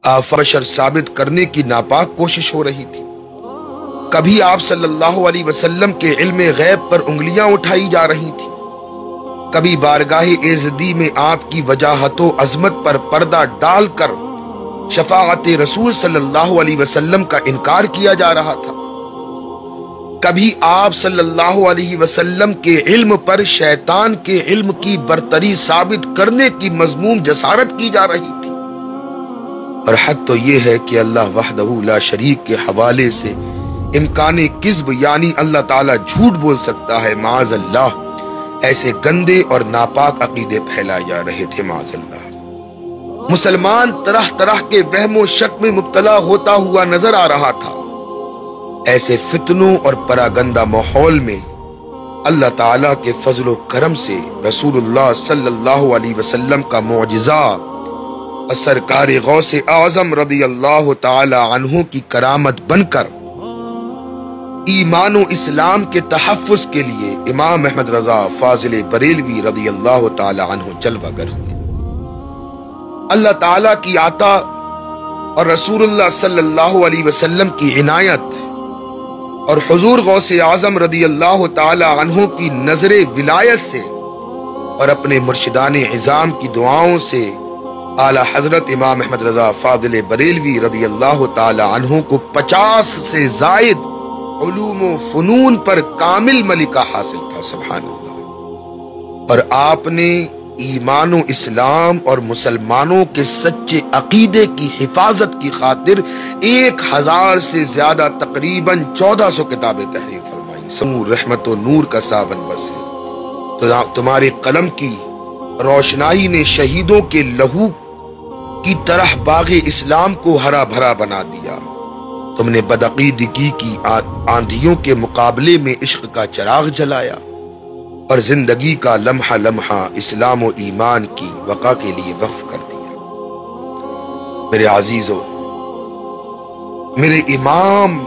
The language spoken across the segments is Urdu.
بشر ثابت کرنے کی ناپاک کوشش ہو رہی تھی۔ کبھی آپ صلی اللہ علیہ وسلم کے علم غیب پر انگلیاں اٹھائی جا رہی تھی، کبھی بارگاہ ایزدی میں آپ کی وجاہت و عظمت پر پردہ ڈال کر شفاعت رسول صلی اللہ علیہ وسلم کا انکار کیا جا رہا تھا، کبھی آپ صلی اللہ علیہ وسلم کے علم پر شیطان کے علم کی برتری ثابت کرنے کی مذموم جسارت کی جا رہی تھی۔ اور حق تو یہ ہے کہ اللہ وحدہ لا شریک کے حوالے سے امکان کذب یعنی اللہ تعالیٰ جھوٹ بول سکتا ہے، معاذ اللہ، ایسے گندے اور ناپاک عقیدے پھیلائے جا رہے تھے، معاذ اللہ۔ مسلمان طرح طرح کے وہم و شک میں مبتلا ہوتا ہوا نظر آ رہا تھا۔ ایسے فتنوں اور پراگندہ ماحول میں اللہ تعالیٰ کے فضل و کرم سے رسول اللہ صلی اللہ علیہ وسلم کا معجزہ اور سرکار غوث اعظم رضی اللہ تعالی عنہ کی کرامت بن کر ایمان و اسلام کے تحفظ کے لیے امام احمد رضا فاضل بریلوی رضی اللہ تعالی عنہ جلوہ گر ہوئے۔ اللہ تعالیٰ کی عطا اور رسول اللہ صلی اللہ علیہ وسلم کی عنایت اور حضور غوث اعظم رضی اللہ تعالی عنہ کی نظر ولایت سے اور اپنے مرشدان عظام کی دعاؤں سے اعلیٰ حضرت امام احمد رضا فاضل بریلوی رضی اللہ تعالی عنہ کو 50 سے زائد علوم و فنون پر کامل ملکہ حاصل تھا، سبحان اللہ۔ اور آپ نے ایمان و اسلام اور مسلمانوں کے سچے عقیدے کی حفاظت کی خاطر 1000 سے زیادہ تقریباً 1400 کتابیں تحریر فرمائی۔ رحمت و نور کا ساون برسے تو تمہارے قلم کی روشنائی نے شہیدوں کے لہو کی طرح باغ اسلام کو ہرا بھرا بنا دیا۔ تم نے بدعقیدگی کی آندھیوں کے مقابلے میں عشق کا چراغ جلایا اور زندگی کا لمحہ لمحہ اسلام و ایمان کی وقا کے لیے وقف کر دیا۔ میرے عزیزو، میرے امام،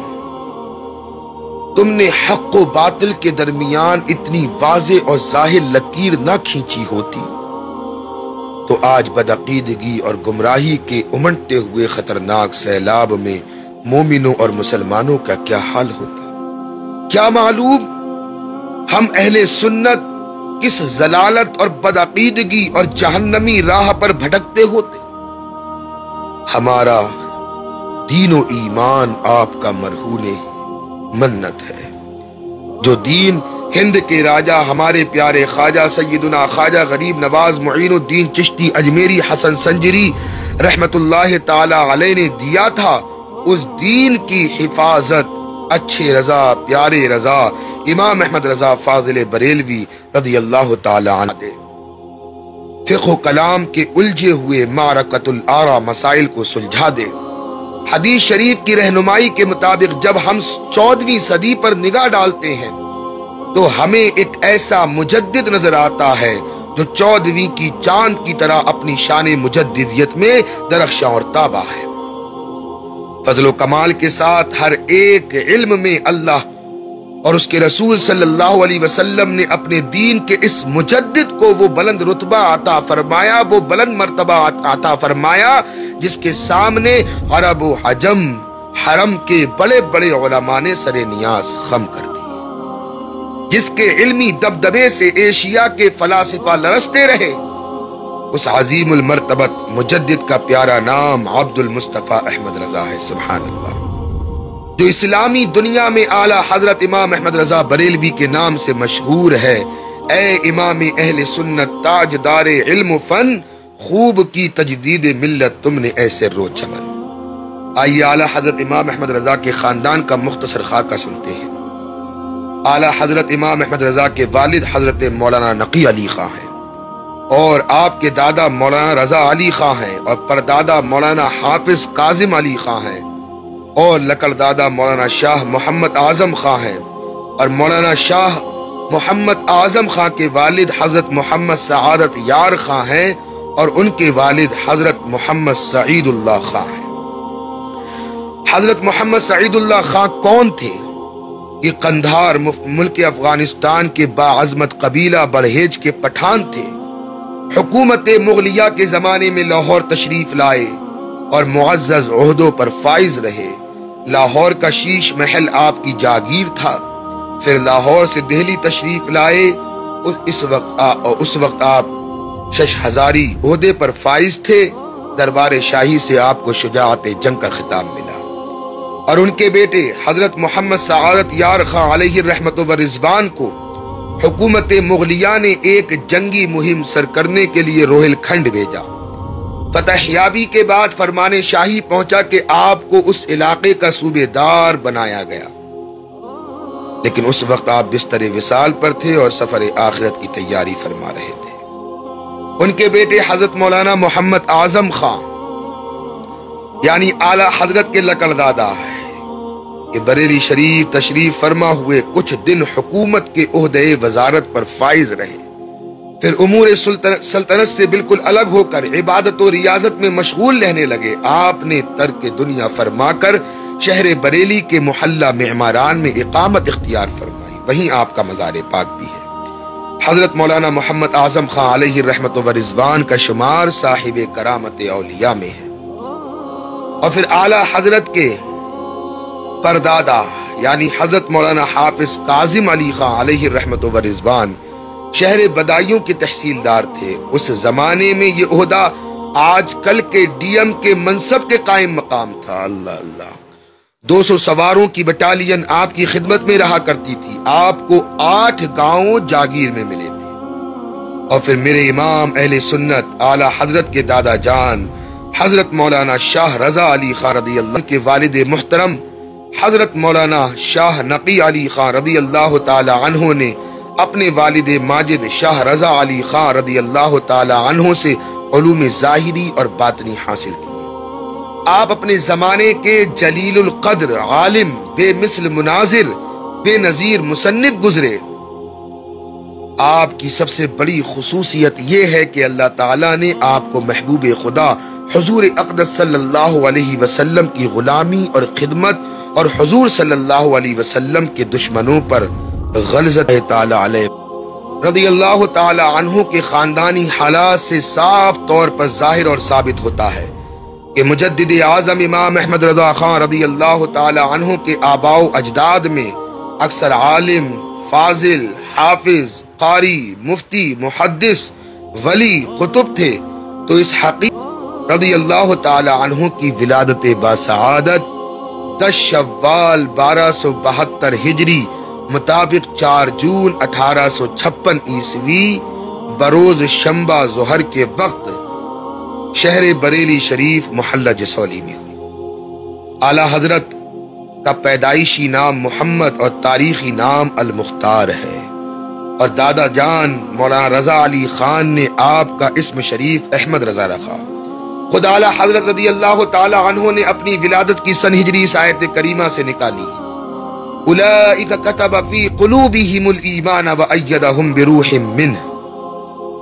تم نے حق و باطل کے درمیان اتنی واضح اور ظاہر لکیر نہ کھینچی ہوتی تو آج بدعقیدگی اور گمراہی کے امنڈتے ہوئے خطرناک سیلاب میں مومنوں اور مسلمانوں کا کیا حال ہوتا۔ کیا معلوم ہم اہل سنت کس ضلالت اور بدعقیدگی اور جہنمی راہ پر بھٹکتے ہوتے۔ ہمارا دین و ایمان آپ کا مرہون منت ہے۔ جو دین ہند کے راجہ ہمارے پیارے خواجہ سیدنا خواجہ غریب نواز معین الدین چشتی اجمیری حسن سنجری رحمت اللہ تعالی علیہ نے دیا تھا، اس دین کی حفاظت اچھے رضا پیارے رضا امام احمد رضا فاضل بریلوی رضی اللہ تعالی عنہ دے۔ فقہ و کلام کے الجھے ہوئے معرکۃ الآراء مسائل کو سلجھا دے۔ حدیث شریف کی رہنمائی کے مطابق جب ہم 14ویں صدی پر نگاہ ڈالتے ہیں تو ہمیں ایک ایسا مجدد نظر آتا ہے جو 14ویں کی چاند کی طرح اپنی شان مجددیت میں درخشاں اور تابہ ہے۔ فضل و کمال کے ساتھ ہر ایک علم میں اللہ اور اس کے رسول صلی اللہ علیہ وسلم نے اپنے دین کے اس مجدد کو وہ بلند رتبہ عطا فرمایا، وہ بلند مرتبہ عطا فرمایا جس کے سامنے عرب و عجم حرم کے بڑے بڑے علماء نے سر نیاز خم کر دی، جس کے علمی دبدبے سے ایشیا کے فلاسفہ لرزتے رہے۔ اس عظیم المرتبت مجدد کا پیارا نام عبد المصطفیٰ احمد رضا ہے، سبحان اللہ، جو اسلامی دنیا میں اعلیٰ حضرت امام احمد رضا بریلوی کے نام سے مشہور ہے۔ اے امام اہل سنت، تاجدار علم و فن، خوب کی تجدید ملت تم نے ایسے رو چمن۔ آئیے اعلیٰ حضرت امام احمد رضا کے خاندان کا مختصر خاکہ سنتے ہیں۔ اعلیٰ حضرت امام احمد رضا کے والد حضرت مولانا نقی علی خاں ہیں، اور آپ کے دادا مولانا رضا علی خاں ہیں، اور پردادا مولانا حافظ کاظم علی خاں ہیں، اور لکڑ دادا مولانا شاہ محمد اعظم خاں ہیں، اور مولانا شاہ محمد اعظم خاں کے والد حضرت محمد سعادت یار خاں ہیں، اور ان کے والد حضرت محمد سعید اللہ خاں ہیں۔ حضرت محمد سعید اللہ خاں کون تھے؟ یہ قندھار ملک افغانستان کے باعظمت قبیلہ بڑھیج کے پٹھان تھے۔ حکومت مغلیہ کے زمانے میں لاہور تشریف لائے اور معزز عہدوں پر فائز رہے۔ لاہور کا شیش محل آپ کی جاگیر تھا، پھر لاہور سے دہلی تشریف لائے۔ اس وقت آپ شش ہزاری عہدے پر فائز تھے۔ دربار شاہی سے آپ کو شجاعت جنگ کا خطاب ملا، اور ان کے بیٹے حضرت محمد سعادت یار خاں علیہ الرحمت و رضوان کو حکومت مغلیہ نے ایک جنگی مہم سر کرنے کے لیے روہل کھنڈ بھیجا۔ فتح یابی کے بعد فرمان شاہی پہنچا کہ آپ کو اس علاقے کا صوبے دار بنایا گیا، لیکن اس وقت آپ بستر وصال پر تھے اور سفر آخرت کی تیاری فرما رہے تھے۔ ان کے بیٹے حضرت مولانا محمد اعظم خان یعنی اعلیٰ حضرت کے لقڑدادا کہ بریلی شریف تشریف فرما ہوئے کچھ دن حکومت کے عہدے وزارت پر فائز رہے، پھر امور سلطنت سے بالکل الگ ہو کر عبادت و ریاضت میں مشغول رہنے لگے۔ آپ نے ترک دنیا فرما کر شہر بریلی کے محلہ معماران میں اقامت اختیار فرمائی، وہیں آپ کا مزار پاک بھی ہے۔ حضرت مولانا محمد اعظم خان علیہ الرحمت و رضوان کا شمار صاحب کرامت اولیاء میں ہے، اور پھر اعلیٰ حضرت کے پردادا یعنی حضرت مولانا حافظ کاظم علی خان علیہ الرحمت و رضوان شہر بدایوں کے تحصیلدار تھے۔ اس زمانے میں یہ عہدہ آج کل کے ڈی ایم کے منصب کے قائم مقام تھا۔ اللہ اللہ 200 سواروں کی بٹالین آپ کی خدمت میں رہا کرتی تھی۔ آپ کو 8 گاؤں جاگیر میں ملے تھے، اور پھر میرے امام اہل سنت اعلیٰ حضرت کے دادا جان حضرت مولانا شاہ رضا علی خان رضی اللہ عنہ کے والد محترم حضرت مولانا شاہ نقی علی خان رضی اللہ تعالی عنہ نے اپنے والد ماجد شاہ رضا علی خان رضی اللہ تعالی عنہ سے علوم ظاہری اور باطنی حاصل کی۔ آپ اپنے زمانے کے جلیل القدر عالم، بے مثل مناظر، بے نظیر مصنف گزرے۔ آپ کی سب سے بڑی خصوصیت یہ ہے کہ اللہ تعالیٰ نے آپ کو محبوب خدا حضور اقدس صلی اللہ علیہ وسلم کی غلامی اور خدمت اور حضور صلی اللہ علیہ وسلم کے دشمنوں پر غلظت تعالی علیہ رضی اللہ تعالی عنہ کے خاندانی حالات سے صاف طور پر ظاہر اور ثابت ہوتا ہے کہ مجدد اعظم امام احمد رضا خان رضی اللہ تعالی عنہ کے آباء و اجداد میں اکثر عالم، فاضل، حافظ، قاری، مفتی، محدث، ولی، قطب تھے، تو اس حقیقت رضی اللہ تعالی عنہ کی ولادت باسعادت 10 شوال 1272 ہجری مطابق 4 جون 1856 عیسوی بروز شنبہ ظہر کے وقت شہر بریلی شریف محلہ جسولی میں ہوئی۔ اعلیٰ حضرت کا پیدائشی نام محمد اور تاریخی نام المختار ہے، اور دادا جان مولانا رضا علی خان نے آپ کا اسم شریف احمد رضا رکھا۔ خود اعلیٰ حضرت رضی اللہ تعالی عنہ نے اپنی ولادت کی سن ہجری اس آیت کریمہ سے نکالی، اولئک کتب فی قلوبہم الایمان وایدہم بروح منہ،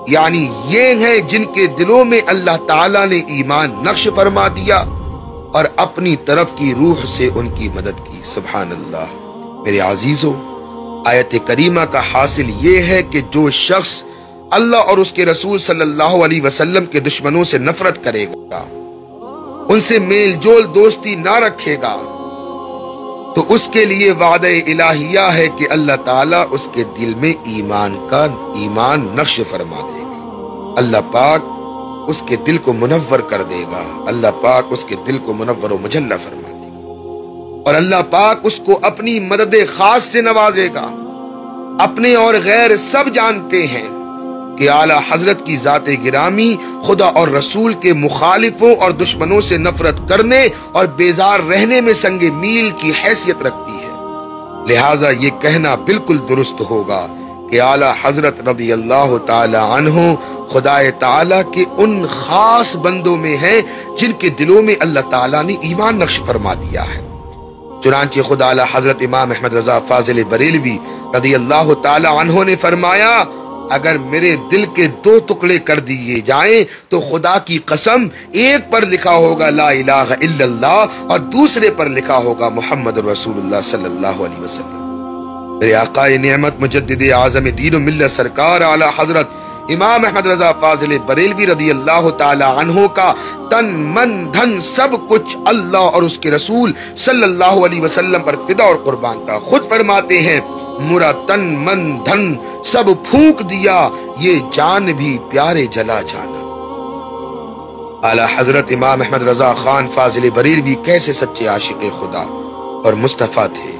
یعنی یہ ہیں جن کے دلوں میں اللہ تعالیٰ نے ایمان نقش فرما دیا اور اپنی طرف کی روح سے ان کی مدد کی۔ سبحان اللہ۔ میرے عزیزو، آیت کریمہ کا حاصل یہ ہے کہ جو شخص اللہ اور اس کے رسول صلی اللہ علیہ وسلم کے دشمنوں سے نفرت کرے گا، ان سے میل جول دوستی نہ رکھے گا، تو اس کے لیے وعدہ الہیہ ہے کہ اللہ تعالیٰ اس کے دل میں ایمان نقش فرما دے گا، اللہ پاک اس کے دل کو منور کر دے گا، اللہ پاک اس کے دل کو منور و مجلہ فرما دے گا، اور اللہ پاک اس کو اپنی مدد خاص سے نوازے گا۔ اپنے اور غیر سب جانتے ہیں کہ اعلیٰ حضرت کی ذات گرامی خدا اور رسول کے مخالفوں اور دشمنوں سے نفرت کرنے اور بیزار رہنے میں سنگ میل کی حیثیت رکھتی ہے، لہٰذا یہ کہنا بالکل درست ہوگا کہ اعلیٰ حضرت رضی اللہ تعالی عنہ خدا تعالیٰ کے ان خاص بندوں میں ہیں جن کے دلوں میں اللہ تعالیٰ نے ایمان نقش فرما دیا ہے۔ چنانچہ خدا اعلیٰ حضرت امام احمد رضا فاضل بریلوی رضی اللہ تعالی عنہ نے فرمایا، اگر میرے دل کے 2 ٹکڑے کر دیے جائیں تو خدا کی قسم ایک پر لکھا ہوگا لا الہ الا اللہ اور دوسرے پر لکھا ہوگا محمد رسول اللہ صلی اللہ علیہ وسلم۔ میرے آقا نعمت مجدد اعظم دین و ملت سرکار اعلیٰ حضرت امام احمد رضا فاضل بریلوی رضی اللہ تعالی عنہ کا تن من دھن سب کچھ اللہ اور اس کے رسول صلی اللہ علیہ وسلم پر فدا اور قربان تھا۔ خود فرماتے ہیں مرا تن من دھن سب پھونک دیا، یہ جان بھی پیارے جلا جانا۔ اعلیٰ حضرت امام احمد رضا خان فاضل بریلوی کیسے سچے عاشق خدا اور مصطفیٰ تھے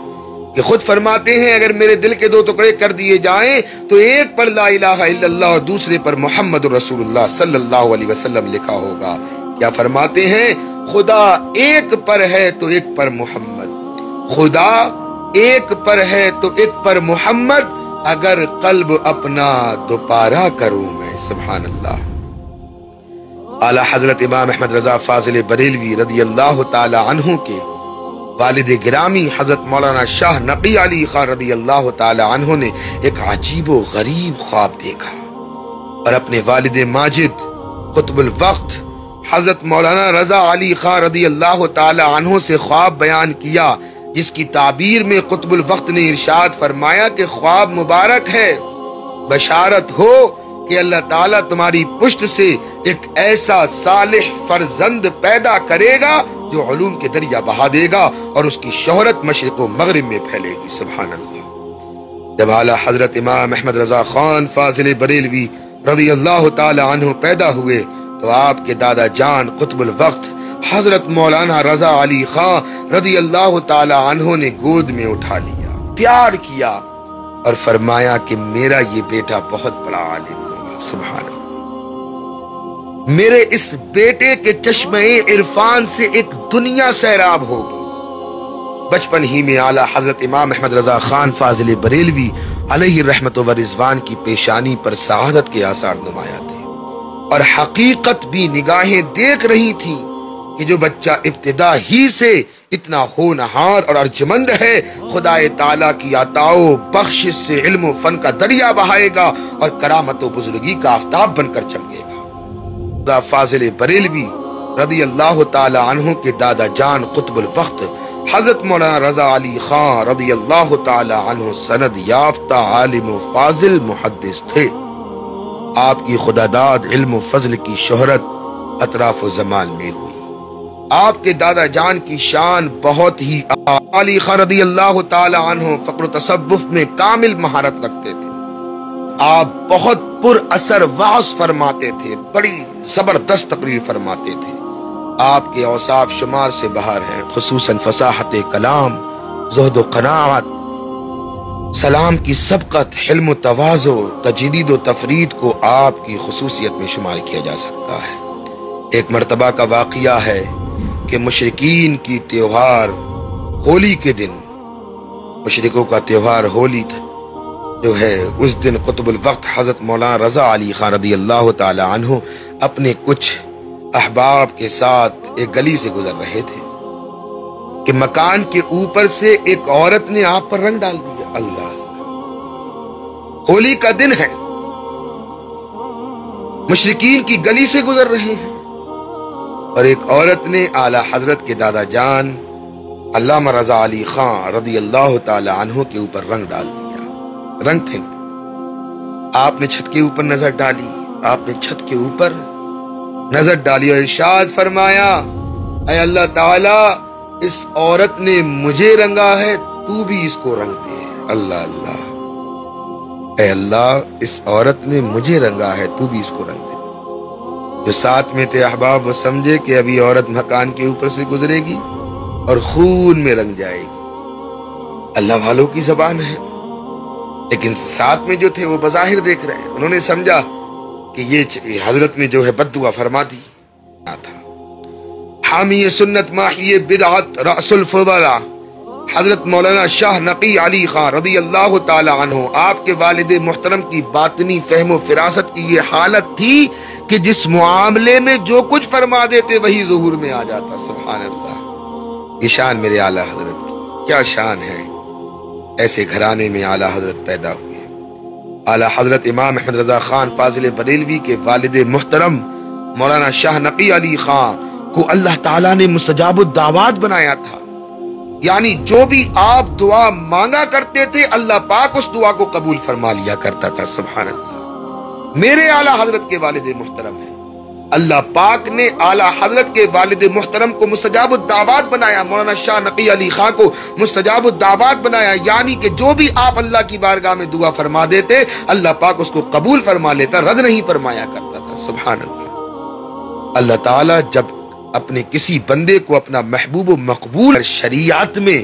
کہ خود فرماتے ہیں اگر میرے دل کے 2 ٹکڑے کر دیے جائیں تو ایک پر لا الہ الا اللہ اور دوسرے پر محمد رسول اللہ صلی اللہ علیہ وسلم لکھا ہوگا۔ کیا فرماتے ہیں؟ خدا ایک پر ہے تو ایک پر محمد، خدا ایک پر ہے تو ایک پر محمد، اگر قلب اپنا دوپارہ کروں میں۔ سبحان اللہ۔ اعلیٰ حضرت امام احمد رضا فاضل بریلوی رضی اللہ تعالی عنہ کے والد گرامی حضرت مولانا شاہ نقی علی خان رضی اللہ تعالی عنہ نے ایک عجیب و غریب خواب دیکھا اور اپنے والد ماجد قطب الوقت حضرت مولانا رضا علی خان رضی اللہ تعالی عنہ سے خواب بیان کیا، جس کی تعبیر میں قطب الوقت نے ارشاد فرمایا کہ خواب مبارک ہے، بشارت ہو کہ اللہ تعالیٰ تمہاری پشت سے ایک ایسا صالح فرزند پیدا کرے گا جو علوم کے دریا بہا دے گا اور اس کی شہرت مشرق و مغرب میں پھیلے گی۔ سبحان اللہ۔ جب اعلیٰ حضرت امام احمد رضا خان فاضل بریلوی رضی اللہ تعالی عنہ پیدا ہوئے تو آپ کے دادا جان قطب الوقت حضرت مولانا رضا علی خان رضی اللہ تعالی عنہ نے گود میں اٹھا لیا، پیار کیا اور فرمایا کہ میرا یہ بیٹا بہت بڑا عالم ہوگا۔ سبحان اللہ۔ میرے اس بیٹے کے چشمے عرفان سے ایک دنیا سیراب ہوگی۔ بچپن ہی میں اعلیٰ حضرت امام احمد رضا خان فاضل بریلوی علیہ رحمت و رضوان کی پیشانی پر سعادت کے آثار نمایاں تھے اور حقیقت بھی نگاہیں دیکھ رہی تھی کہ جو بچہ ابتدا ہی سے اتنا ہونہار اور ارجمند ہے، خدا تعالیٰ کی عطا و بخشش سے علم و فن کا دریا بہائے گا اور کرامت و بزرگی کا آفتاب بن کر چمکے گا۔ خدا فاضل بریلوی رضی اللہ تعالی عنہ کے دادا جان قطب الوقت حضرت مولانا رضا علی خان رضی اللہ تعالی عنہ سند یافتہ عالم و فاضل محدث تھے۔ آپ کی خداداد علم و فضل کی شہرت اطراف و زمان میں ہوئی۔ آپ کے دادا جان کی شان بہت ہی علی خان رضی اللہ تعالی عنہ فقر و تصوف میں کامل مہارت رکھتے تھے۔ آپ بہت پر اثر وعظ فرماتے تھے، بڑی زبردست تقریر فرماتے تھے۔ آپ کے اوصاف شمار سے باہر ہیں، خصوصاً فصاحت کلام، زہد و قناعت، سلام کی سبقت، حلم و تواضع، تجرید و تفرید کو آپ کی خصوصیت میں شمار کیا جا سکتا ہے۔ ایک مرتبہ کا واقعہ ہے کہ مشرکین کی تہوار ہولی کے دن، مشرکوں کا تہوار ہولی تھا جو ہے، اس دن قطب الوقت حضرت مولانا رضا علی خان رضی اللہ تعالی عنہ اپنے کچھ احباب کے ساتھ ایک گلی سے گزر رہے تھے کہ مکان کے اوپر سے ایک عورت نے آپ پر رنگ ڈال دیا۔ اللہ اللہ، ہولی کا دن ہے، مشرکین کی گلی سے گزر رہے ہیں اور ایک عورت نے اعلیٰ حضرت کے دادا جان علامہ رضا علی خان رضی اللہ تعالی عنہ کے اوپر رنگ ڈال دیا، رنگ پھینک دیا۔ آپ نے چھت کے اوپر نظر ڈالی، آپ نے چھت کے اوپر نظر ڈالی اور ارشاد فرمایا، اے اللہ تعالیٰ، اس عورت نے مجھے رنگا ہے، تو بھی اس کو رنگ دے۔ اللہ اللہ، اے اللہ، اس عورت نے مجھے رنگا ہے، تو بھی اس کو رنگ دے۔ جو ساتھ میں تھے احباب وہ سمجھے کہ ابھی عورت مکان کے اوپر سے گزرے گی اور خون میں رنگ جائے گی۔ اللہ والوں کی زبان ہے، لیکن ساتھ میں جو تھے وہ بظاہر دیکھ رہے ہیں، انہوں نے سمجھا کہ یہ حضرت نے جو ہے بد دعا فرما دی تھا۔ حامی سنت ماحی بدعت رأس الفضلہ حضرت مولانا شاہ نقی علی خان رضی اللہ تعالی عنہ، آپ کے والد محترم کی باطنی فہم و فراست کی یہ حالت تھی کہ جس معاملے میں جو کچھ فرما دیتے وہی ظہور میں آ جاتا۔ سبحان اللہ، یہ شان میرے اعلیٰ حضرت کی، کیا شان ہے۔ ایسے گھرانے میں اعلیٰ حضرت پیدا ہوئے۔ اعلیٰ حضرت امام احمد رضا خان فاضل بریلوی کے والد محترم مولانا شاہ نقی علی خان کو اللہ تعالیٰ نے مستجاب الدعوات بنایا تھا، یعنی جو بھی آپ دعا مانگا کرتے تھے اللہ پاک اس دعا کو قبول فرما لیا کرتا تھا۔ سبحان اللہ۔ میرے اعلیٰ حضرت کے والد محترم ہیں۔ اللہ پاک نے اعلیٰ حضرت کے والد محترم کو مستجاب الدعوات بنایا، مولانا شاہ نقی علی خان کو مستجاب الدعوات بنایا، یعنی کہ جو بھی آپ اللہ کی بارگاہ میں دعا فرما دیتے اللہ پاک اس کو قبول فرما لیتا، رد نہیں فرمایا کرتا تھا۔ سبحان اللہ۔ اللہ تعالیٰ جب اپنے کسی بندے کو اپنا محبوب و مقبول شریعت میں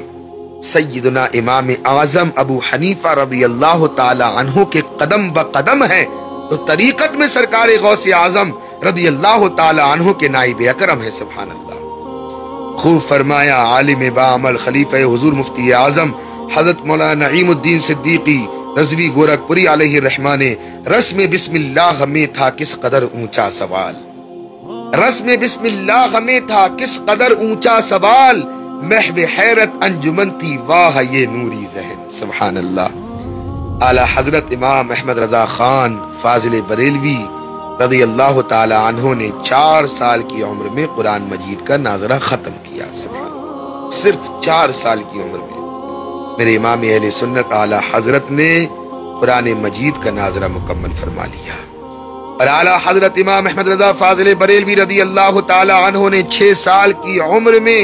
سیدنا امام اعظم ابو حنیفہ رضی اللہ تعالی عنہ کے قدم بقدم ہیں تو طریقت میں سرکار غوث اعظم رضی اللہ تعالی عنہ کے نائب اکرم ہے۔ سبحان اللہ۔ خوب فرمایا عالم باعمل خلیفہ حضور مفتی اعظم حضرت مولانا نعیم الدین صدیقی رضوی گورکھپوری علیہ الرحمہ نے رسم بسم اللہ میں تھا کس قدر اونچا سوال، رسم بسم اللہ میں تھا کس قدر اونچا سوال، محو حیرت انجمن تھی واہ یہ نوری ذہن۔ سبحان اللہ۔ اعلیٰ حضرت امام احمد رضا خان فاضل بریلوی رضی اللہ تعالی عنہ نے 4 سال کی عمر میں قرآن مجید کا ناظرہ ختم کیا۔ سبحان اللہ۔ صرف 4 سال کی عمر میں میرے امام اہل سنت اعلیٰ حضرت نے قرآن مجید کا ناظرہ مکمل فرما لیا، اور اعلیٰ حضرت امام احمد رضا فاضل بریلوی رضی اللہ تعالی عنہ نے 6 سال کی عمر میں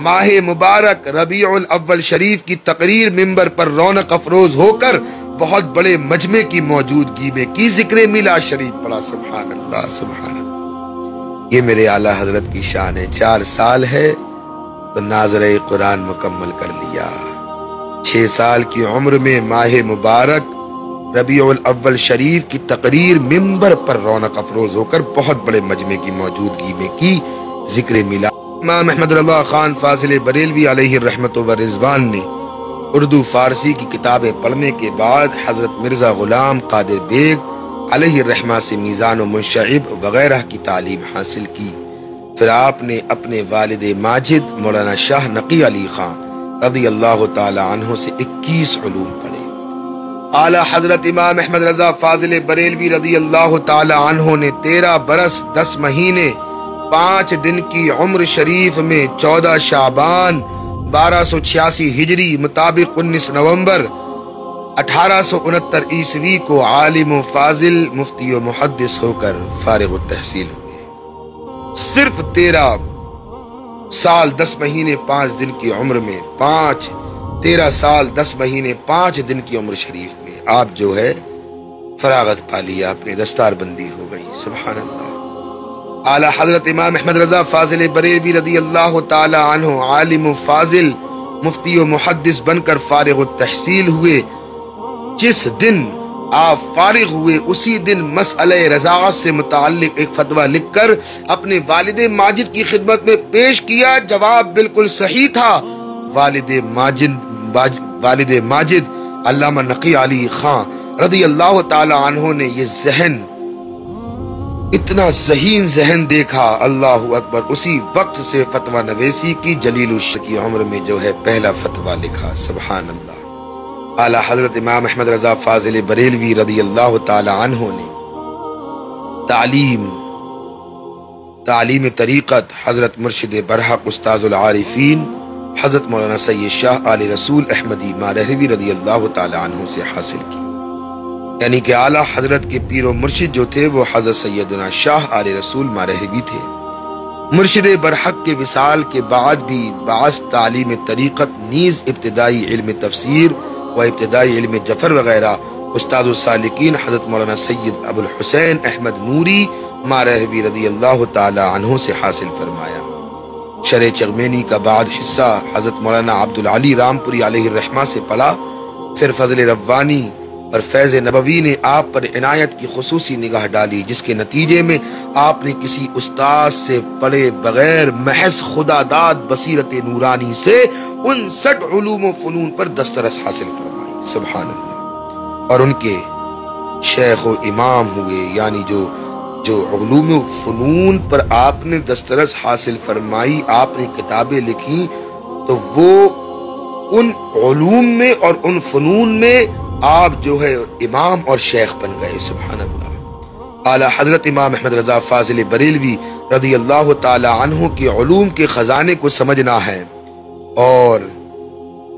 ماہ مبارک ربیع الاول شریف کی تقریر منبر پر رونق افروز ہو کر بہت بڑے مجمع کی موجودگی میں کی ذکر میلاد شریف پڑھا۔ سبحان اللہ سبحان اللہ۔ یہ میرے اعلیٰ حضرت کی شان ہے۔ 4 سال ہے تو ناظرہ قرآن مکمل کر لیا۔ 6 سال کی عمر میں ماہ مبارک ربیع الاول شریف کی تقریر منبر پر رونق افروز ہو کر بہت بڑے مجمع کی موجودگی میں کی ذکر میلاد۔ امام احمد رضا خان فاضل بریلوی علیہ الرحمت و رضوان نے اردو فارسی کی کتابیں پڑھنے کے بعد حضرت مرزا غلام قادر بیگ علیہ الرحمہ سے میزان و منشعب وغیرہ کی تعلیم حاصل کی۔ پھر آپ نے اپنے والد ماجد مولانا شاہ نقی علی خان رضی اللہ تعالی عنہ سے 21 علوم پڑھے۔ اعلیٰ حضرت امام احمد رضا فاضل بریلوی رضی اللہ تعالی عنہ نے 13 برس 10 مہینے 5 دن کی عمر شریف میں 14 شعبان 1286 ہجری مطابق 19 نومبر 1869 عیسوی کو عالم و فاضل مفتی و محدث ہو کر فارغ التحصیل ہوئے۔ صرف 13 سال 10 مہینے 5 دن کی عمر میں 13 سال 10 مہینے 5 دن کی عمر شریف میں آپ جو ہے فراغت پا لیا، اپنی دستار بندی ہو گئی۔ سبحان اللہ۔ اعلیٰ حضرت امام احمد رضا فاضل بریلوی رضی اللہ تعالی عنہ عالم و فاضل مفتی و محدث بن کر فارغ التحصیل ہوئے۔ جس دن آپ فارغ ہوئے اسی دن مسئلہ رضاعت سے متعلق ایک فتویٰ لکھ کر اپنے والد ماجد کی خدمت میں پیش کیا۔ جواب بالکل صحیح تھا۔ والد ماجد علامہ نقی علی خان رضی اللہ تعالی عنہ نے یہ ذہن، اتنا ذہین ذہن دیکھا، اللہ اکبر، اسی وقت سے فتویٰ نویسی کی، جلیل الشان کی عمر میں جو ہے پہلا فتویٰ لکھا۔ سبحان اللہ۔ اعلیٰ حضرت امام احمد رضا فاضل بریلوی رضی اللہ تعالی عنہ نے تعلیم طریقت حضرت مرشد برحق استاذ العارفین حضرت مولانا سید شاہ آل رسول احمدی مارہوی رضی اللہ تعالی عنہ سے حاصل کی، یعنی کہ اعلیٰ حضرت کے پیر و مرشد جو تھے وہ حضرت سیدنا شاہ آل رسول مارہوی تھے۔ مرشد برحق کے وصال کے بعد بھی بعض تعلیم طریقت نیز ابتدائی علم تفسیر و ابتدائی علم جفر وغیرہ استاد السالکین حضرت مولانا سید ابو الحسین احمد نوری مارہوی رضی اللہ تعالی عنہ سے حاصل فرمایا۔ شرح چغمینی کا بعد حصہ حضرت مولانا عبدالعلی رامپوری علیہ الرحمہ سے پڑھا۔ پھر فضل ربانی اور فیض نبوی نے آپ پر عنایت کی خصوصی نگاہ ڈالی، جس کے نتیجے میں آپ نے کسی استاد سے پڑھے بغیر محض خدا داد بصیرت نورانی سے 59 علوم و فنون پر دسترس حاصل فرمائی۔ سبحان اللہ۔ اور ان کے شیخ و امام ہوئے، یعنی جو علوم و فنون پر آپ نے دسترس حاصل فرمائی، آپ نے کتابیں لکھی، تو وہ ان علوم میں اور ان فنون میں آپ جو ہے امام اور شیخ بن گئے۔ سبحان اللہ۔ اعلیٰ حضرت امام احمد رضا فاضل بریلوی رضی اللہ تعالی عنہ کے علوم کے خزانے کو سمجھنا ہے اور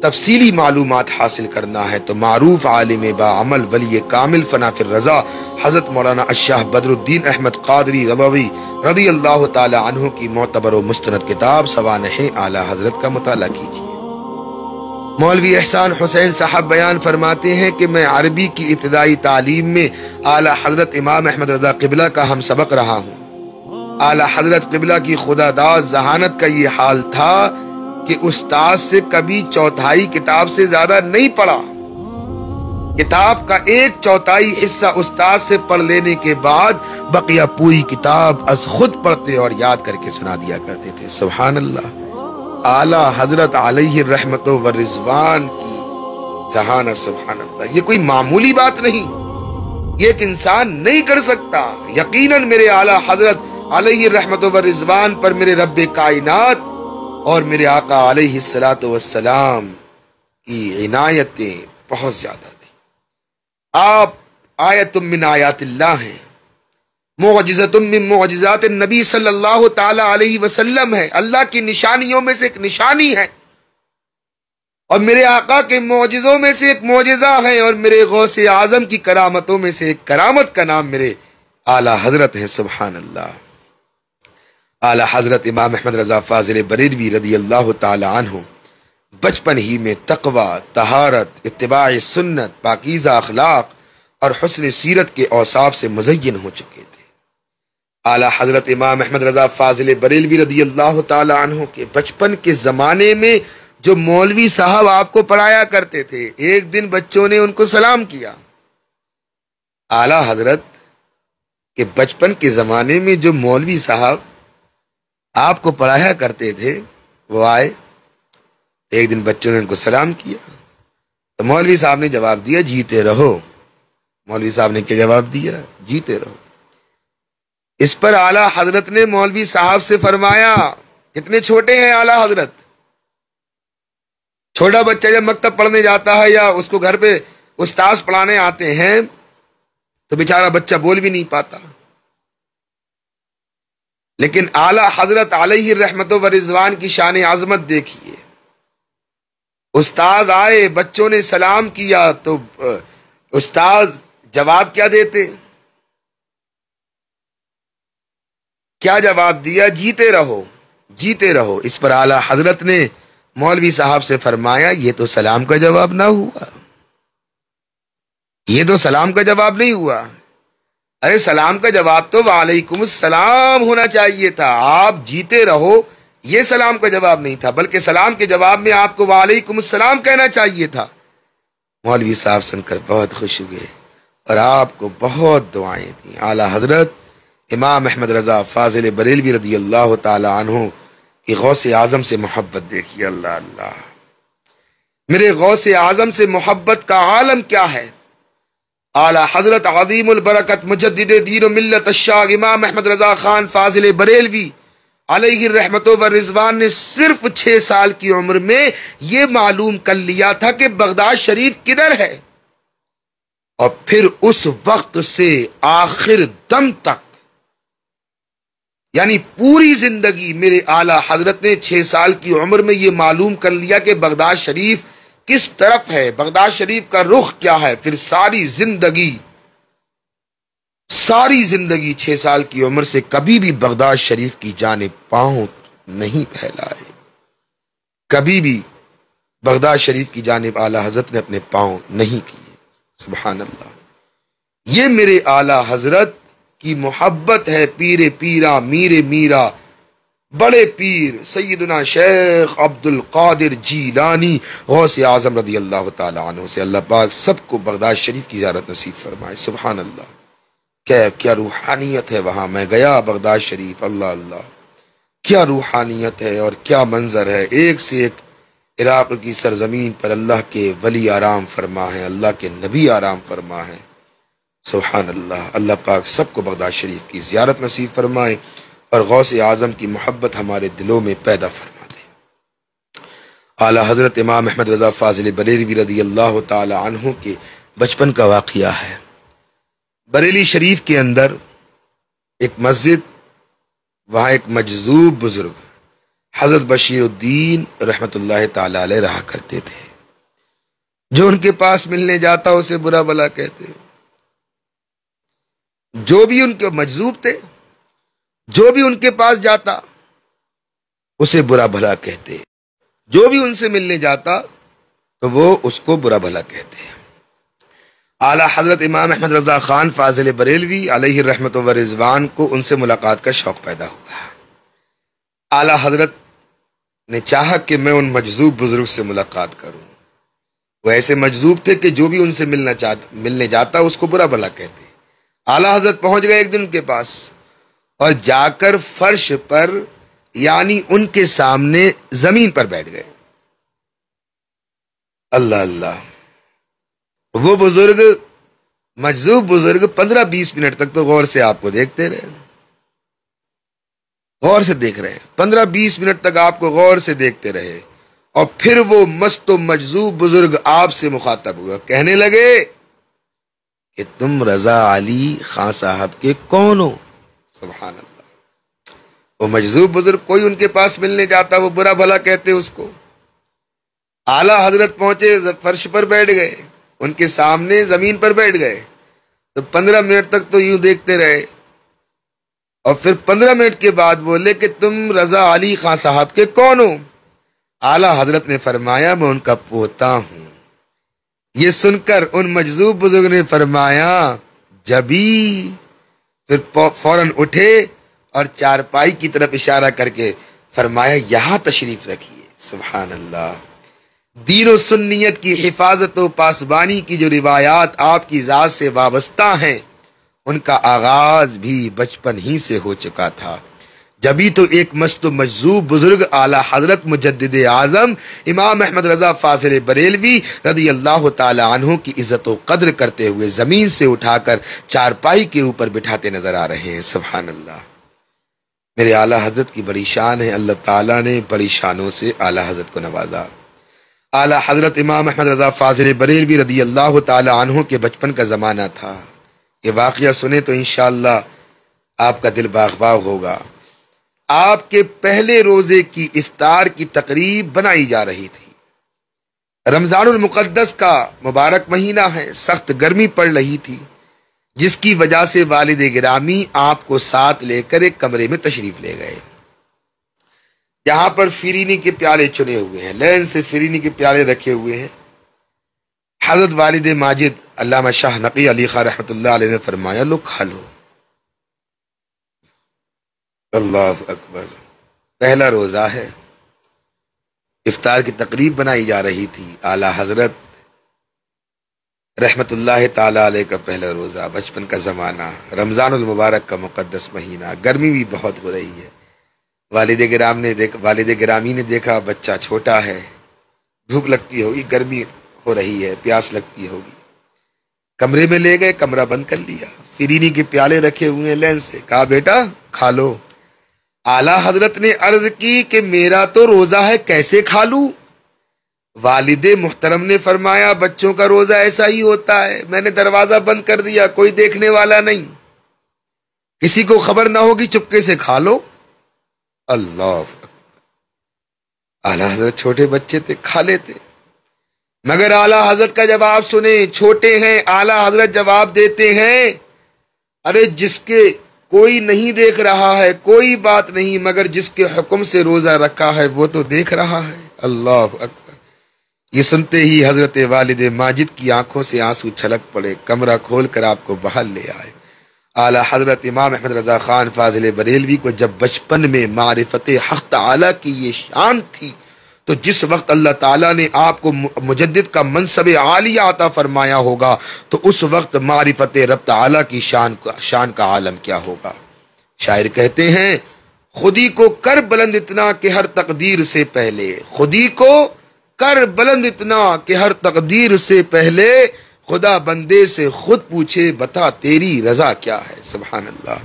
تفصیلی معلومات حاصل کرنا ہے تو معروف عالم باعمل ولی کامل فنا فی الرضا حضرت مولانا الشاہ بدر الدین احمد قادری رضوی رضی اللہ تعالی عنہ کی معتبر و مستند کتاب سوانح اعلی حضرت کا مطالعہ کیجیے۔ مولوی احسان حسین صاحب بیان فرماتے ہیں کہ میں عربی کی ابتدائی تعلیم میں اعلی حضرت امام احمد رضا قبلہ کا ہم سبق رہا ہوں۔ اعلی حضرت قبلہ کی خدا داد ذہانت کا یہ حال تھا کہ استاد سے کبھی چوتھائی کتاب سے زیادہ نہیں پڑھا۔ کتاب کا 1/4 حصہ استاد سے پڑھ لینے کے بعد بقیہ پوری کتاب از خود پڑھتے اور یاد کر کے سنا دیا کرتے تھے۔ سبحان اللہ، اعلی حضرت علیہ الرحمت والرضوان کی ذہانت، سبحان اللہ، یہ کوئی معمولی بات نہیں، یہ ایک انسان نہیں کر سکتا۔ یقیناً میرے اعلی حضرت علیہ الرحمت والرضوان پر میرے رب کائنات اور میرے آقا علیہ السلام کی عنایتیں بہت زیادہ تھی۔ آپ آیت من آیات اللہ ہیں، معجزۃ من معجزات النبی صلی اللہ تعالی علیہ وسلم ہے، اللہ کی نشانیوں میں سے ایک نشانی ہے، اور میرے آقا کے معجزوں میں سے ایک معجزہ ہے، اور میرے غوث اعظم کی کرامتوں میں سے ایک کرامت کا نام میرے اعلی حضرت ہے۔ سبحان اللہ۔ اعلی حضرت امام احمد رضا فاضل بریلوی رضی اللہ تعالی عنہ بچپن ہی میں تقوی، طہارت، اتباع سنت، پاکیزہ اخلاق اور حسن سیرت کے اوصاف سے مزین ہو چکے تھے۔ اعلی حضرت امام احمد رضا فاضل بریلوی رضی اللہ تعالی عنہ کے بچپن کے زمانے میں جو مولوی صاحب آپ کو پڑھایا کرتے تھے، ایک دن بچوں نے ان کو سلام کیا۔ اعلی حضرت کے بچپن کے زمانے میں جو مولوی صاحب آپ کو پڑھایا کرتے تھے وہ آئے، ایک دن بچوں نے ان کو سلام کیا تو مولوی صاحب نے جواب دیا، جیتے رہو۔ مولوی صاحب نے کیا جواب دیا؟ جیتے رہو۔ اس پر اعلی حضرت نے مولوی صاحب سے فرمایا، کتنے چھوٹے ہیں اعلی حضرت؟ چھوٹا بچہ جب مکتب پڑھنے جاتا ہے یا اس کو گھر پہ استاذ پڑھانے آتے ہیں تو بیچارہ بچہ بول بھی نہیں پاتا، لیکن اعلی حضرت علیہ الرحمت والرضوان کی شان عظمت دیکھیے۔ استاد آئے، بچوں نے سلام کیا تو استاد جواب کیا دیتے؟ کیا جواب دیا؟ جیتے رہو، جیتے رہو۔ اس پر اعلی حضرت نے مولوی صاحب سے فرمایا، یہ تو سلام کا جواب نہ ہوا، یہ تو سلام کا جواب نہیں ہوا۔ ارے سلام کا جواب تو وعلیکم السلام ہونا چاہیے تھا، آپ جیتے رہو یہ سلام کا جواب نہیں تھا، بلکہ سلام کے جواب میں آپ کو وعلیکم السلام کہنا چاہیے تھا۔ مولوی صاحب سن کر بہت خوش ہوئے اور آپ کو بہت دعائیں دیں۔ اعلی حضرت امام احمد رضا فاضل بریلوی رضی اللہ تعالی عنہ کی غوث اعظم سے محبت دیکھیے۔ اللہ اللہ، میرے غوث اعظم سے محبت کا عالم کیا ہے۔ اعلی حضرت عظیم البرکت مجدد دین و ملت الشاہ امام احمد رضا خان فاضل بریلوی علیہ الرحمت والرضوان نے صرف 6 سال کی عمر میں یہ معلوم کر لیا تھا کہ بغداد شریف کدھر ہے، اور پھر اس وقت سے آخر دم تک، یعنی پوری زندگی میرے اعلی حضرت نے 6 سال کی عمر میں یہ معلوم کر لیا کہ بغداد شریف کس طرف ہے، بغداد شریف کا رخ کیا ہے۔ پھر ساری زندگی 6 سال کی عمر سے کبھی بھی بغداد شریف کی جانب پاؤں نہیں پھیلائے، کبھی بھی بغداد شریف کی جانب اعلی حضرت نے اپنے پاؤں نہیں کیے۔ سبحان اللہ، یہ میرے اعلی حضرت کی محبت ہے۔ پیر پیرا میر میرا بڑے پیر سیدنا شیخ عبد القادر جیلانی غوث اعظم رضی اللہ تعالی عنہ سے اللہ پاک سب کو بغداد شریف کی زیارت نصیب فرمائے۔ سبحان اللہ، کیا روحانیت ہے وہاں۔ میں گیا بغداد شریف، اللہ اللہ، کیا روحانیت ہے اور کیا منظر ہے۔ ایک سے ایک عراق کی سرزمین پر اللہ کے ولی آرام فرما ہے، اللہ کے نبی آرام فرما ہے۔ سبحان اللہ، اللہ پاک سب کو بغداد شریف کی زیارت نصیب فرمائے اور غوث اعظم کی محبت ہمارے دلوں میں پیدا فرما دے۔ اعلی حضرت امام احمد رضا فاضل بریلوی رضی اللہ تعالی عنہ کے بچپن کا واقعہ ہے۔ بریلی شریف کے اندر ایک مسجد، وہاں ایک مجذوب بزرگ حضرت بشیر الدین رحمت اللہ تعالی علیہ رہا کرتے تھے۔ جو ان کے پاس ملنے جاتا اسے برا بھلا کہتے، جو بھی ان کے مجذوب تھے، جو بھی ان کے پاس جاتا اسے برا بھلا کہتے، جو بھی ان سے ملنے جاتا تو وہ اس کو برا بھلا کہتے ہیں۔ اعلیٰ حضرت امام احمد رضا خان فاضل بریلوی علیہ رحمت و رضوان کو ان سے ملاقات کا شوق پیدا ہوا۔ اعلیٰ حضرت نے چاہا کہ میں ان مجذوب بزرگ سے ملاقات کروں۔ وہ ایسے مجذوب تھے کہ جو بھی ان سے ملنے جاتا اس کو برا بھلا کہتے۔ اعلیٰ حضرت پہنچ گئے ایک دن ان کے پاس اور جا کر فرش پر یعنی ان کے سامنے زمین پر بیٹھ گئے۔ اللہ اللہ، وہ بزرگ مجذوب بزرگ 15-20 منٹ تک تو غور سے آپ کو دیکھتے رہے، غور سے دیکھ رہے ہیں، 15-20 منٹ تک آپ کو غور سے دیکھتے رہے، اور پھر وہ مست و مجذوب بزرگ آپ سے مخاطب ہوا، کہنے لگے کہ تم رضا علی خان صاحب کے کون ہو؟ سبحان اللہ، وہ مجذوب بزرگ، کوئی ان کے پاس ملنے جاتا وہ برا بھلا کہتے اس کو۔ اعلیٰ حضرت پہنچے، فرش پر بیٹھ گئے، ان کے سامنے زمین پر بیٹھ گئے، تو 15 منٹ تک تو یوں دیکھتے رہے، اور پھر 15 منٹ کے بعد بولے کہ تم رضا علی خان صاحب کے کون ہو؟ اعلیٰ حضرت نے فرمایا میں ان کا پوتا ہوں۔ یہ سن کر ان مجذوب بزرگ نے فرمایا جبھی، پھر فوراً اٹھے اور چارپائی کی طرف اشارہ کر کے فرمایا یہاں تشریف رکھیے۔ سبحان اللہ، دین و سنیت کی حفاظت و پاسبانی کی جو روایات آپ کی ذات سے وابستہ ہیں ان کا آغاز بھی بچپن ہی سے ہو چکا تھا۔ جبھی تو ایک مست و مجذوب بزرگ اعلیٰ حضرت مجدد اعظم امام احمد رضا فاضل بریلوی رضی اللہ تعالی عنہ کی عزت و قدر کرتے ہوئے زمین سے اٹھا کر چارپائی کے اوپر بٹھاتے نظر آ رہے ہیں۔ سبحان اللہ، میرے اعلیٰ حضرت کی بڑی شان ہے، اللہ تعالیٰ نے بڑی شانوں سے اعلیٰ حضرت کو نوازا۔ اعلیٰ حضرت امام احمد رضا فاضل بریلوی رضی اللہ تعالی عنہ کے بچپن کا زمانہ تھا۔ یہ واقعہ سنے تو انشاءاللہ آپ کا دل باغ باغ ہوگا۔ آپ کے پہلے روزے کی افطار کی تقریب بنائی جا رہی تھی۔ رمضان المقدس کا مبارک مہینہ ہے، سخت گرمی پڑ رہی تھی، جس کی وجہ سے والد گرامی آپ کو ساتھ لے کر ایک کمرے میں تشریف لے گئے، یہاں پر فرینی کے پیالے چنے ہوئے ہیں، لین سے فرینی کے پیالے رکھے ہوئے ہیں۔ حضرت والد ماجد علامہ شاہ نقی علی خان رحمۃ اللہ علیہ نے فرمایا لو کھا لو۔ اللہ اکبر، پہلا روزہ ہے، افطار کی تقریب بنائی جا رہی تھی، اعلیٰ حضرت رحمت اللہ تعالی علیہ کا پہلا روزہ، بچپن کا زمانہ، رمضان المبارک کا مقدس مہینہ، گرمی بھی بہت ہو رہی ہے۔ والد گرامی نے دیکھا بچہ چھوٹا ہے، بھوک لگتی ہوگی، گرمی ہو رہی ہے، پیاس لگتی ہوگی، کمرے میں لے گئے، کمرہ بند کر لیا، فرینی کے پیالے رکھے ہوئے ہیں لین سے، کہا بیٹا کھا لو۔ اعلیٰ حضرت نے عرض کی کہ میرا تو روزہ ہے، کیسے کھا لوں؟ والد محترم نے فرمایا بچوں کا روزہ ایسا ہی ہوتا ہے، میں نے دروازہ بند کر دیا، کوئی دیکھنے والا نہیں، کسی کو خبر نہ ہوگی، چپکے سے کھا لو۔ اللہ، اعلیٰ حضرت چھوٹے بچے تھے، کھا لیتے، مگر اعلیٰ حضرت کا جواب سنیں، چھوٹے ہیں، اعلیٰ حضرت جواب دیتے ہیں ارے جس کے کوئی نہیں دیکھ رہا ہے کوئی بات نہیں، مگر جس کے حکم سے روزہ رکھا ہے وہ تو دیکھ رہا ہے۔ اللہ اکبر، یہ سنتے ہی حضرت والد ماجد کی آنکھوں سے آنسو چھلک پڑے، کمرہ کھول کر آپ کو باہر لے آئے۔ اعلیٰ حضرت امام احمد رضا خان فاضل بریلوی کو جب بچپن میں معرفت حق تعالیٰ کی یہ شان تھی، تو جس وقت اللہ تعالیٰ نے آپ کو مجدد کا منصب عالیہ عطا فرمایا ہوگا تو اس وقت معرفت رب تعالیٰ کی شان کا عالم کیا ہوگا۔ شاعر کہتے ہیں خودی کو کر بلند اتنا کہ ہر تقدیر سے پہلے، خودی کو کر بلند اتنا کہ ہر تقدیر سے پہلے، خدا بندے سے خود پوچھے بتا تیری رضا کیا ہے۔ سبحان اللہ۔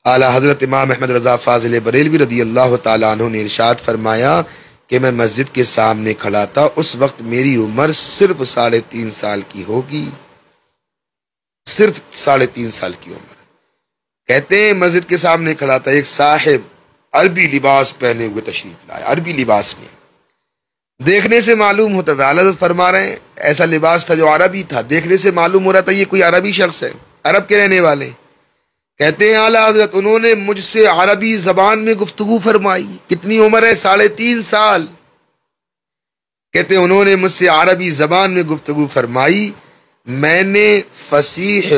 اعلیٰ حضرت امام احمد رضا فاضل بریلوی رضی اللہ تعالیٰ عنہ نے ارشاد فرمایا کہ میں مسجد کے سامنے کھڑا تھا، اس وقت میری عمر صرف 3.5 سال کی ہوگی، صرف 3.5 سال کی عمر۔ کہتے ہیں مسجد کے سامنے کھڑا تھا، ایک صاحب عربی لباس پہنے ہوئے تشریف لائے، عربی لباس میں دیکھنے سے معلوم ہوتا تھا، حضرت فرما رہے ہیں ایسا لباس تھا جو عربی تھا، دیکھنے سے معلوم ہو رہا تھا یہ کوئی عربی شخص ہے، عرب کے رہنے والے۔ کہتے ہیں اعلیٰ حضرت انہوں نے مجھ سے عربی زبان میں گفتگو فرمائی۔ کتنی عمر ہے؟ 3.5 سال۔ کہتے ہیں انہوں نے مجھ سے عربی زبان میں گفتگو فرمائی، میں نے فصیح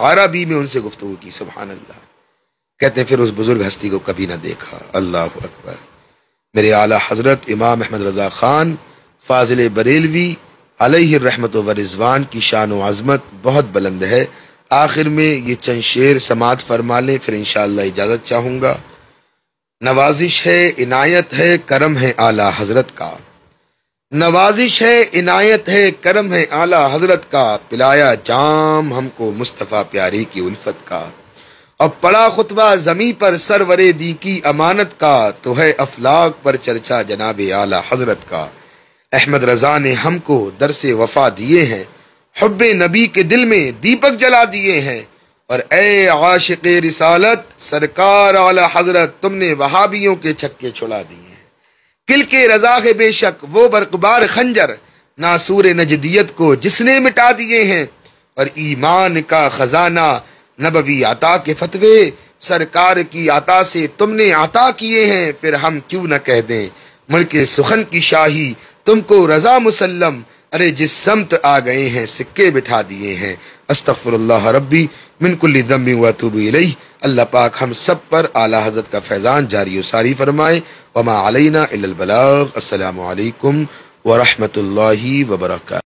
عربی میں ان سے گفتگو کی۔ سبحان اللہ۔ کہتے ہیں پھر اس بزرگ ہستی کو کبھی نہ دیکھا۔ اللہ اکبر۔ میرے اعلیٰ حضرت امام احمد رضا خان فاضل بریلوی علیہ الرحمت و رضوان کی شان و عظمت بہت بلند ہے۔ آخر میں یہ چند شعر سماعت فرما لیں، پھر انشاءاللہ اجازت چاہوں گا۔ نوازش ہے، عنایت ہے، کرم ہے اعلیٰ حضرت کا، نوازش ہے، عنایت ہے، کرم ہے اعلیٰ حضرت کا، پلایا جام ہم کو مصطفیٰ پیاری کی الفت کا، اب پڑا خطبہ زمیں پر سرور دی کی امانت کا، تو ہے افلاق پر چرچا جناب اعلیٰ حضرت کا۔ احمد رضا نے ہم کو درس وفا دیے ہیں، حب نبی کے دل میں دیپک جلا دیے ہیں، اور اے عاشق رسالت سرکار اعلیٰ حضرت تم نے وہابیوں کے چھکے چھڑا دیے ہیں۔ کل کے رضا ہے بے شک وہ برقبار خنجر، ناصور نجدیت کو جس نے مٹا دیے ہیں، اور ایمان کا خزانہ نبوی عطا کے فتوے سرکار کی عطا سے تم نے عطا کیے ہیں، پھر ہم کیوں نہ کہہ دیں ملک سخن کی شاہی تم کو رضا مسلم، ارے جس سمت آ گئے ہیں سکے بٹھا دیے ہیں۔ استغفر اللہ ربی من کل ذنب واتوب الیہ۔ اللہ پاک ہم سب پر اعلیٰ حضرت کا فیضان جاری و ساری فرمائے۔ وما علینا الا البلاغ۔ السلام علیکم ورحمۃ اللہ وبرکاتہ۔